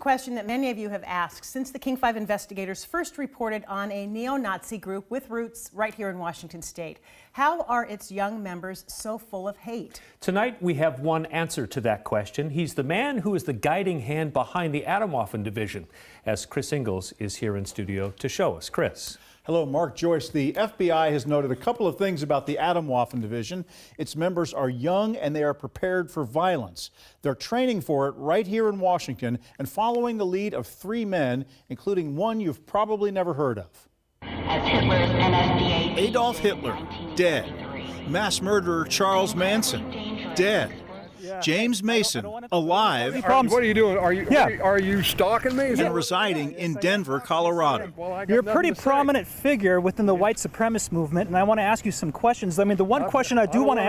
question that many of you have asked since the King 5 investigators first reported on a neo-Nazi group with roots right here in Washington state. How are its young members so full of hate? Tonight we have one answer to that question. He's the man who is the guiding hand behind the Atomwaffen Division, as Chris Ingalls is here in studio to show us. Chris. Hello, Mark Joyce. The FBI has noted a couple of things about the Atomwaffen Division. Its members are young and they are prepared for violence. They're training for it right here in Washington and following the lead of 3 men, including one you've probably never heard of. Adolf Hitler, dead. Mass murderer Charles Manson, dead. James Mason, alive. What are you doing? Are you stalking me? And residing in Denver, Colorado. You're a pretty prominent figure within the white supremacist movement, and I want to ask you some questions. I mean, the one question I do want to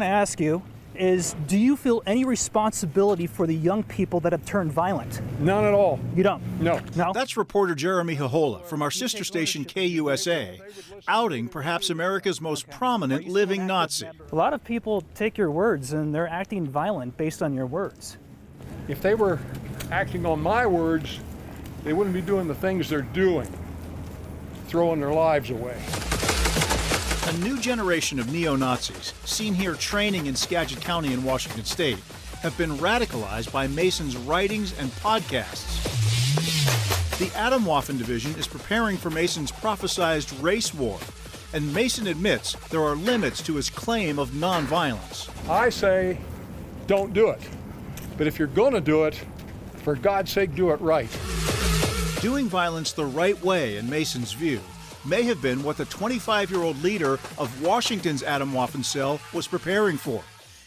ask you is, do you feel any responsibility for the young people that have turned violent? None at all. You don't? No. No? That's reporter Jeremy Hahola from our sister station KUSA, outing perhaps America's most prominent living Nazi. A lot of people take your words and they're acting violent based on your words. If they were acting on my words, they wouldn't be doing the things they're doing, throwing their lives away. A new generation of neo-Nazis, seen here training in Skagit County in Washington state, have been radicalized by Mason's writings and podcasts. The Atomwaffen Division is preparing for Mason's prophesized race war, and Mason admits there are limits to his claim of nonviolence. I say, don't do it. But if you're going to do it, for God's sake, do it right. Doing violence the right way, in Mason's view, may have been what the 25-year-old leader of Washington's Atomwaffen cell was preparing for.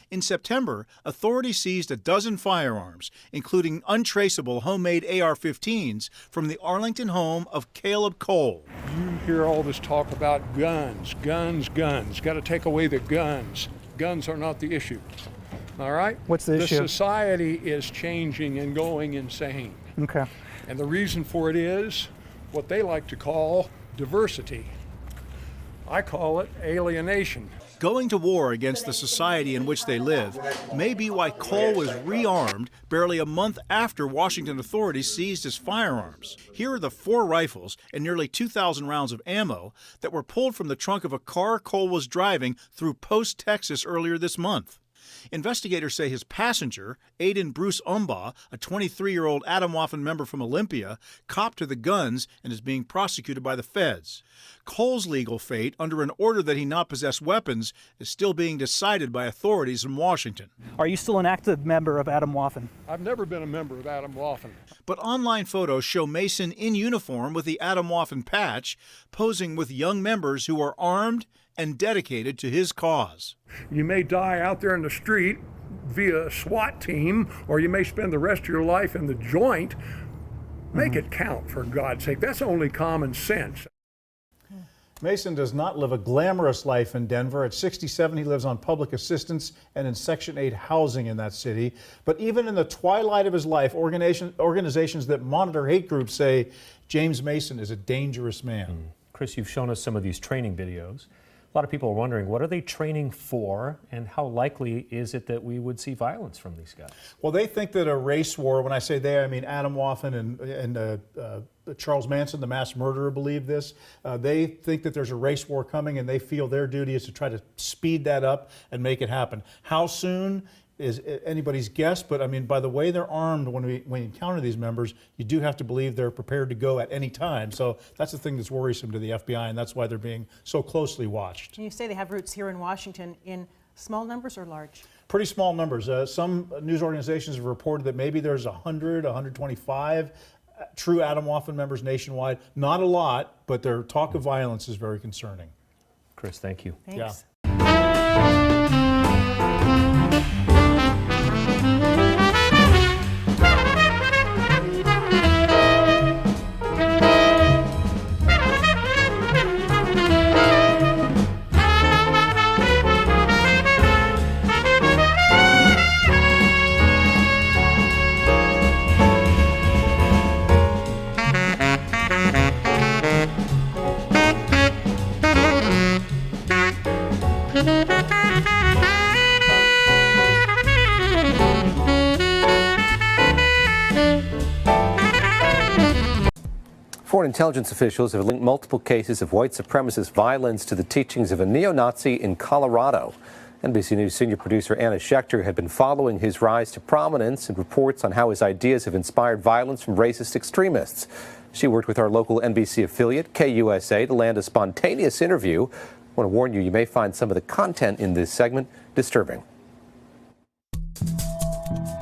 In September, authorities seized a dozen firearms, including untraceable homemade AR-15s from the Arlington home of Caleb Cole. You hear all this talk about guns, guns, guns. Got to take away the guns. Guns are not the issue. All right? What's the issue? The society is changing and going insane. Okay. And the reason for it is what they like to call diversity. I call it alienation. Going to war against the society in which they live may be why Cole was rearmed barely a month after Washington authorities seized his firearms. Here are the 4 rifles and nearly 2,000 rounds of ammo that were pulled from the trunk of a car Cole was driving through Post, Texas earlier this month. Investigators say his passenger, Aiden Bruce Umbaugh, a 23-year-old Atomwaffen member from Olympia, copped to the guns and is being prosecuted by the feds. Cole's legal fate, under an order that he not possess weapons, is still being decided by authorities in Washington. Are you still an active member of Atomwaffen? I've never been a member of Atomwaffen. But online photos show Mason in uniform with the Atomwaffen patch, posing with young members who are armed and dedicated to his cause. You may die out there in the street via a SWAT team, or you may spend the rest of your life in the joint. Make it count, for God's sake. That's only common sense. Mason does not live a glamorous life in Denver. At 67, he lives on public assistance and in Section 8 housing in that city. But even in the twilight of his life, organizations that monitor hate groups say James Mason is a dangerous man. Chris, you've shown us some of these training videos. A lot of people are wondering, what are they training for, and how likely is it that we would see violence from these guys? Well, they think that a race war, when I say they, I mean Atomwaffen and Charles Manson, the mass murderer, believe this. They think that there's a race war coming, and they feel their duty is to try to speed that up and make it happen. How soon is anybody's guess, but I mean, by the way they're armed when we encounter these members, you do have to believe they're prepared to go at any time. So that's the thing that's worrisome to the FBI, and that's why they're being so closely watched. And you say they have roots here in Washington in small numbers or large? Pretty small numbers. Some news organizations have reported that maybe there's 100, 125 true Atomwaffen members nationwide. Not a lot, but their talk of violence is very concerning. Chris, thank you. Thanks. Yeah. Foreign intelligence officials have linked multiple cases of white supremacist violence to the teachings of a neo-Nazi in Colorado. NBC News senior producer Anna Schechter had been following his rise to prominence and reports on how his ideas have inspired violence from racist extremists. She worked with our local NBC affiliate, KUSA, to land a spontaneous interview. I want to warn you, you may find some of the content in this segment disturbing.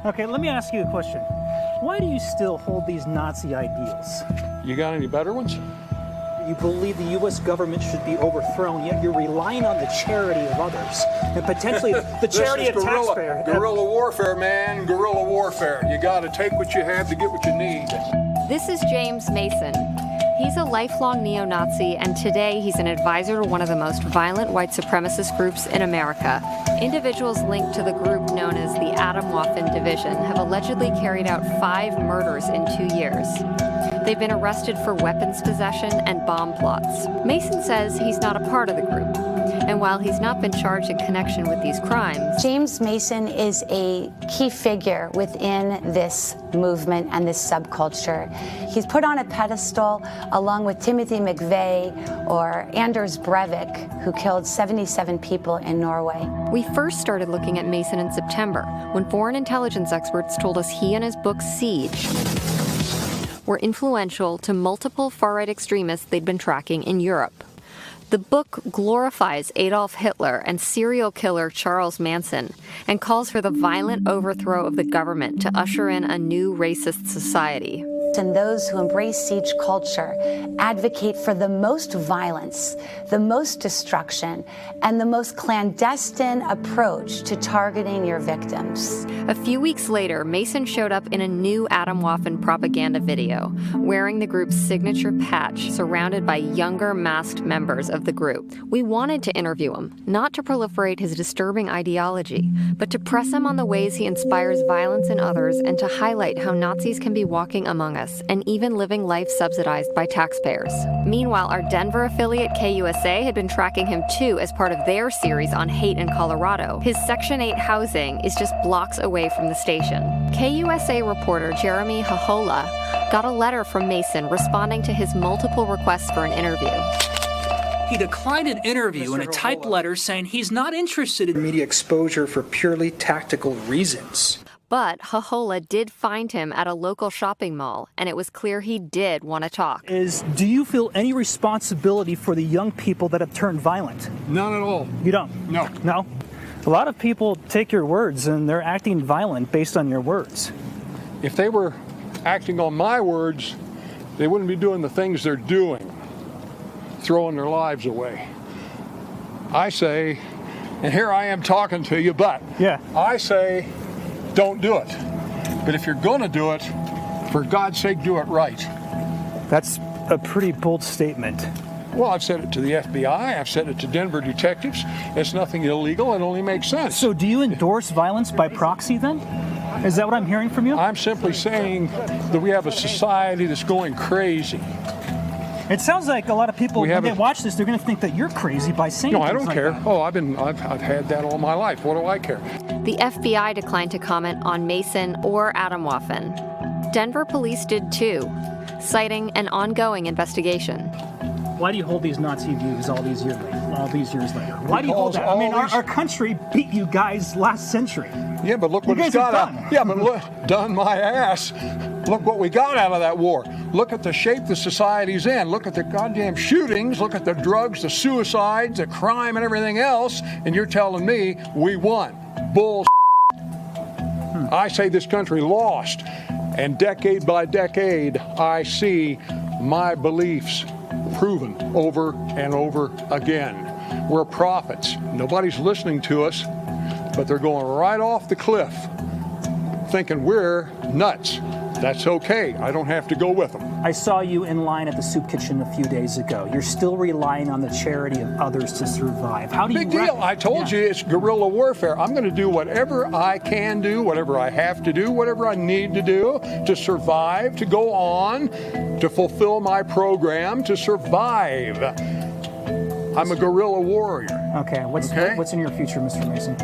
Okay, let me ask you a question. Why do you still hold these Nazi ideals? You got any better ones? You believe the U.S. government should be overthrown, yet you're relying on the charity of others and potentially the charity of taxpayers. Guerrilla warfare, man. Guerrilla warfare. You got to take what you have to get what you need. This is James Mason. He's a lifelong neo-Nazi, and today he's an advisor to one of the most violent white supremacist groups in America. Individuals linked to the group known as the Atomwaffen Division have allegedly carried out 5 murders in 2 years. They've been arrested for weapons possession and bomb plots. Mason says he's not a part of the group. And while he's not been charged in connection with these crimes, James Mason is a key figure within this movement and this subculture. He's put on a pedestal along with Timothy McVeigh or Anders Breivik, who killed 77 people in Norway. we first started looking at Mason in September, when foreign intelligence experts told us he and his book Siege were influential to multiple far-right extremists they'd been tracking in Europe. The book glorifies Adolf Hitler and serial killer Charles Manson and calls for the violent overthrow of the government to usher in a new racist society. And those who embrace siege culture advocate for the most violence, the most destruction, and the most clandestine approach to targeting your victims. A few weeks later, Mason showed up in a new Atomwaffen propaganda video, wearing the group's signature patch, surrounded by younger masked members of the group. We wanted to interview him, not to proliferate his disturbing ideology, but to press him on the ways he inspires violence in others and to highlight how Nazis can be walking among us and even living life subsidized by taxpayers. Meanwhile, our Denver affiliate KUSA had been tracking him too as part of their series on hate in Colorado. His Section 8 housing is just blocks away from the station. KUSA reporter Jeremy Hahola got a letter from Mason responding to his multiple requests for an interview. He declined an interview in a typed letter saying he's not interested in media exposure for purely tactical reasons. But Hahola did find him at a local shopping mall, and it was clear he did want to talk. Do you feel any responsibility for the young people that have turned violent? None at all. You don't? No. No? A lot of people take your words and they're acting violent based on your words. If they were acting on my words, they wouldn't be doing the things they're doing, throwing their lives away. I say, and here I am talking to you, but I say, don't do it. But if you're going to do it, for God's sake, do it right. That's a pretty bold statement. Well, I've said it to the FBI. I've said it to Denver detectives. It's nothing illegal. It only makes sense. So do you endorse violence by proxy then? Is that what I'm hearing from you? I'm simply saying that we have a society that's going crazy. It sounds like a lot of people, when they watch this, they're going to think that you're crazy by saying No, things I don't like care. that. Oh, I've had that all my life. What do I care? The FBI declined to comment on Mason or Atomwaffen. Denver police did too, citing an ongoing investigation. Why do you hold these Nazi views all these years later? Why do you hold that? I mean, our country beat you guys last century. Yeah, but look what it's got out. Yeah, but look, done my ass. Look what we got out of that war. Look at the shape the society's in. Look at the goddamn shootings. Look at the drugs, the suicides, the crime, and everything else. And you're telling me we won. Bull. I say this country lost. And decade by decade, I see my beliefs proven over and over again. We're prophets. Nobody's listening to us, but they're going right off the cliff, thinking we're nuts. That's okay. I don't have to go with them. I saw you in line at the soup kitchen a few days ago. You're still relying on the charity of others to survive. How do you... Big deal. I told you it's guerrilla warfare. I'm going to do whatever I can do, whatever I have to do, whatever I need to do to survive, to go on, to fulfill my program, to survive. I'm a guerrilla warrior. Okay. What's in your future, Mr. Mason?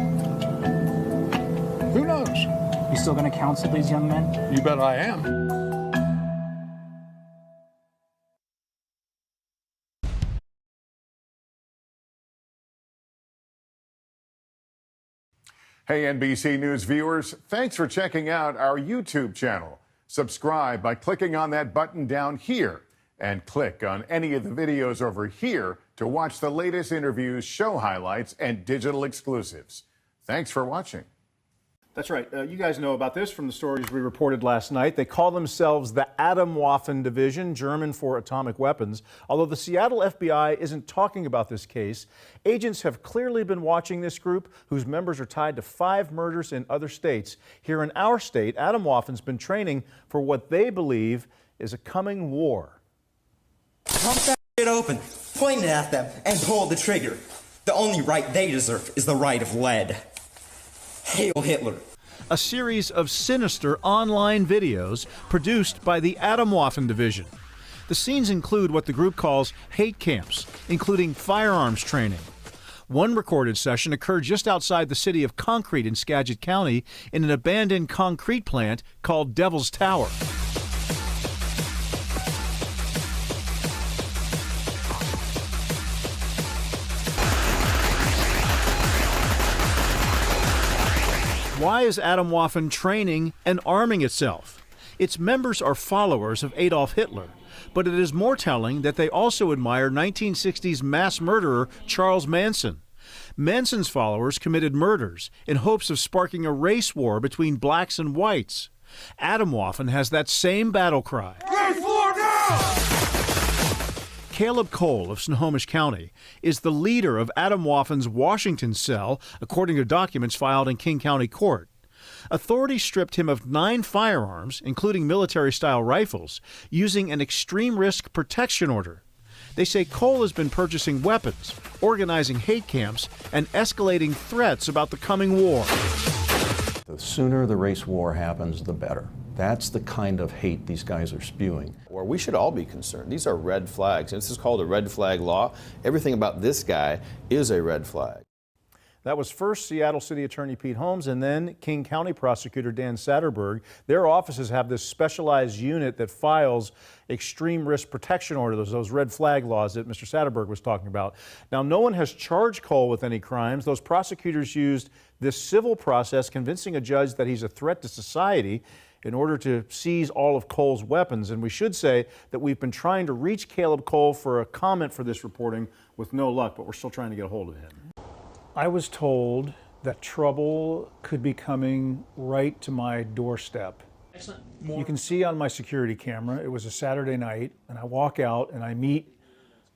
Who knows? You still going to counsel these young men? You bet I am. Hey, NBC News viewers, thanks for checking out our YouTube channel. Subscribe by clicking on that button down here and click on any of the videos over here to watch the latest interviews, show highlights, and digital exclusives. Thanks for watching. That's right. You guys know about this from the stories we reported last night. They call themselves the Atomwaffen Division, German for atomic weapons. Although the Seattle FBI isn't talking about this case, agents have clearly been watching this group, whose members are tied to 5 murders in other states. Here in our state, Atomwaffen's been training for what they believe is a coming war. Pump that shit open, point it at them, and pull the trigger. The only right they deserve is the right of lead. Hail Hitler. A series of sinister online videos produced by the Atomwaffen Division. The scenes include what the group calls hate camps, including firearms training. One recorded session occurred just outside the city of Concrete in Skagit County in an abandoned concrete plant called Devil's Tower. Why is Atomwaffen training and arming itself? Its members are followers of Adolf Hitler, but it is more telling that they also admire 1960s mass murderer Charles Manson. Manson's followers committed murders in hopes of sparking a race war between blacks and whites. Atomwaffen has that same battle cry. Race war now! Caleb Cole of Snohomish County is the leader of Atomwaffen's Washington cell, according to documents filed in King County Court. Authorities stripped him of 9 firearms, including military-style rifles, using an extreme risk protection order. They say Cole has been purchasing weapons, organizing hate camps, and escalating threats about the coming war. The sooner the race war happens, the better. That's the kind of hate these guys are spewing. Or we should all be concerned. These are red flags. And this is called a red flag law. Everything about this guy is a red flag. That was first Seattle City Attorney Pete Holmes and then King County Prosecutor Dan Satterberg. Their offices have this specialized unit that files extreme risk protection orders, those red flag laws that Mr. Satterberg was talking about. Now, no one has charged Cole with any crimes. Those prosecutors used this civil process, convincing a judge that he's a threat to society, in order to seize all of Cole's weapons. And we should say that we've been trying to reach Caleb Cole for a comment for this reporting with no luck, but we're still trying to get a hold of him. I was told that trouble could be coming right to my doorstep. Excellent. You can see on my security camera, it was a Saturday night, and I walk out and I meet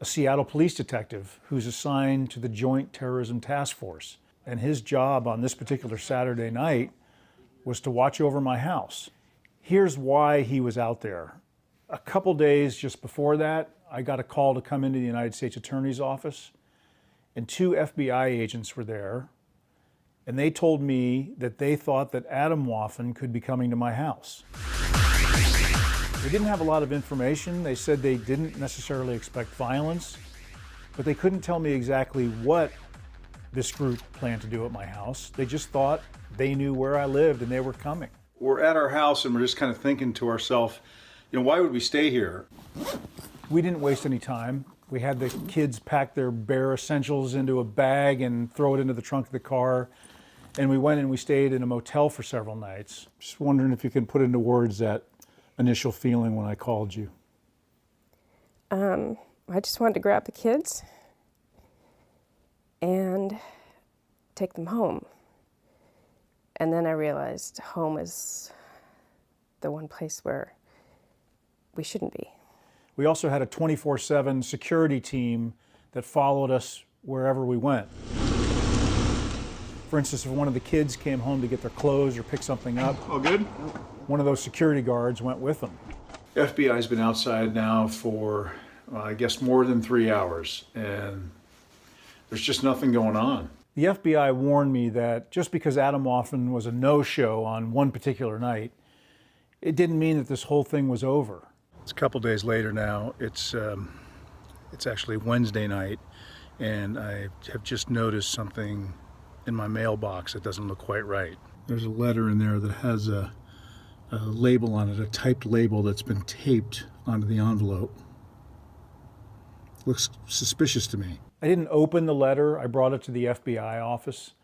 a Seattle police detective who's assigned to the Joint Terrorism Task Force. And his job on this particular Saturday night was to watch over my house. Here's why he was out there. A couple days just before that, I got a call to come into the United States Attorney's Office, and 2 FBI agents were there, and they told me that they thought that Atomwaffen could be coming to my house. They didn't have a lot of information. They said they didn't necessarily expect violence, but they couldn't tell me exactly what this group planned to do at my house. They just thought they knew where I lived and they were coming. We're at our house and we're just kind of thinking to ourselves, why would we stay here? We didn't waste any time. We had the kids pack their bare essentials into a bag and throw it into the trunk of the car. And we went and we stayed in a motel for several nights. Just wondering if you can put into words that initial feeling when I called you. I just wanted to grab the kids and take them home. And then I realized home is the one place where we shouldn't be. We also had a 24/7 security team that followed us wherever we went. For instance, if one of the kids came home to get their clothes or pick something up, all good? One of those security guards went with them. FBI's been outside now for, I guess, more than 3 hours, and there's just nothing going on. The FBI warned me that just because Atomwaffen was a no-show on one particular night, it didn't mean that this whole thing was over. It's a couple days later now. It's actually Wednesday night, and I have just noticed something in my mailbox that doesn't look quite right. There's a letter in there that has a label on it, a typed label that's been taped onto the envelope. Looks suspicious to me. I didn't open the letter. I brought it to the FBI office,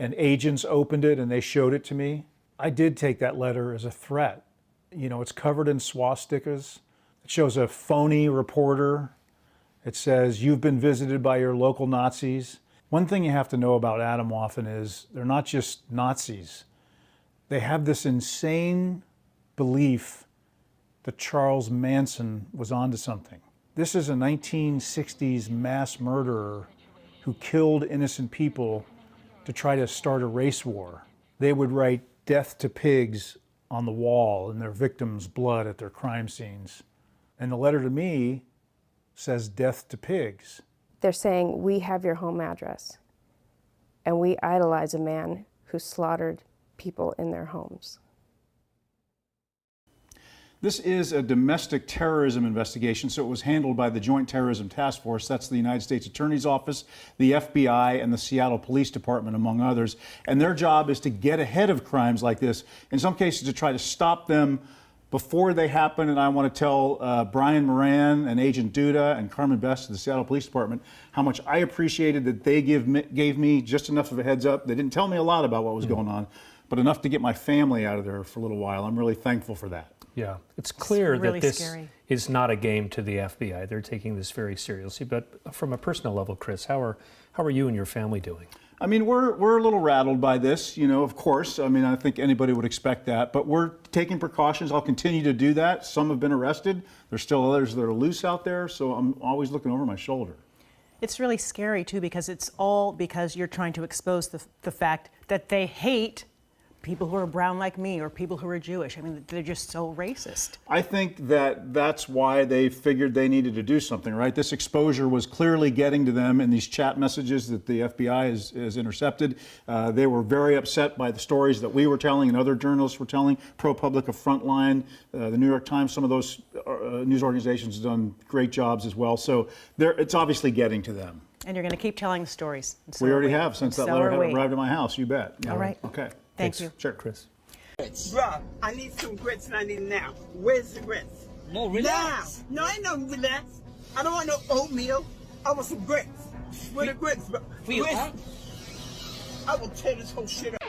and agents opened it and they showed it to me. I did take that letter as a threat. You know, it's covered in swastikas. It shows a phony reporter. It says, "You've been visited by your local Nazis." One thing you have to know about Atomwaffen is they're not just Nazis. They have this insane belief that Charles Manson was onto something. This is a 1960s mass murderer who killed innocent people to try to start a race war. They would write "death to pigs" on the wall and their victims' blood at their crime scenes. And the letter to me says "death to pigs." They're saying, we have your home address, and we idolize a man who slaughtered people in their homes. This is a domestic terrorism investigation, so it was handled by the Joint Terrorism Task Force. That's the United States Attorney's Office, the FBI, and the Seattle Police Department, among others. And their job is to get ahead of crimes like this, in some cases to try to stop them before they happen. And I want to tell Brian Moran and Agent Duda and Carmen Best of the Seattle Police Department how much I appreciated that they gave me just enough of a heads up. They didn't tell me a lot about what was going on, but enough to get my family out of there for a little while. I'm really thankful for that. Yeah, it's clear really that this scary. is not a game to the FBI. They're taking this very seriously. But from a personal level, Chris, how are you and your family doing? I mean, we're a little rattled by this, you know, of course. I mean, I think anybody would expect that, but we're taking precautions. I'll continue to do that. Some have been arrested. There's still others that are loose out there, so I'm always looking over my shoulder. It's really scary, too, because it's all because you're trying to expose the fact that they hate people who are brown like me or people who are Jewish. I mean, they're just so racist. I think that that's why they figured they needed to do something, right? This exposure was clearly getting to them in these chat messages that the FBI has intercepted. They were very upset by the stories that we were telling and other journalists were telling. ProPublica, Frontline, the New York Times, some of those news organizations have done great jobs as well. So it's obviously getting to them. And you're going to keep telling the stories. So we already have since that letter had arrived at my house, you bet. All right. Okay. Thank you. Sure, Chris. Bruh, I need some grits and I need it now. Where's the grits? No, relax. Now. No, I ain't no relax. I don't want no oatmeal. I want some grits. Where the grits, bro? Wait, I will tear this whole shit up.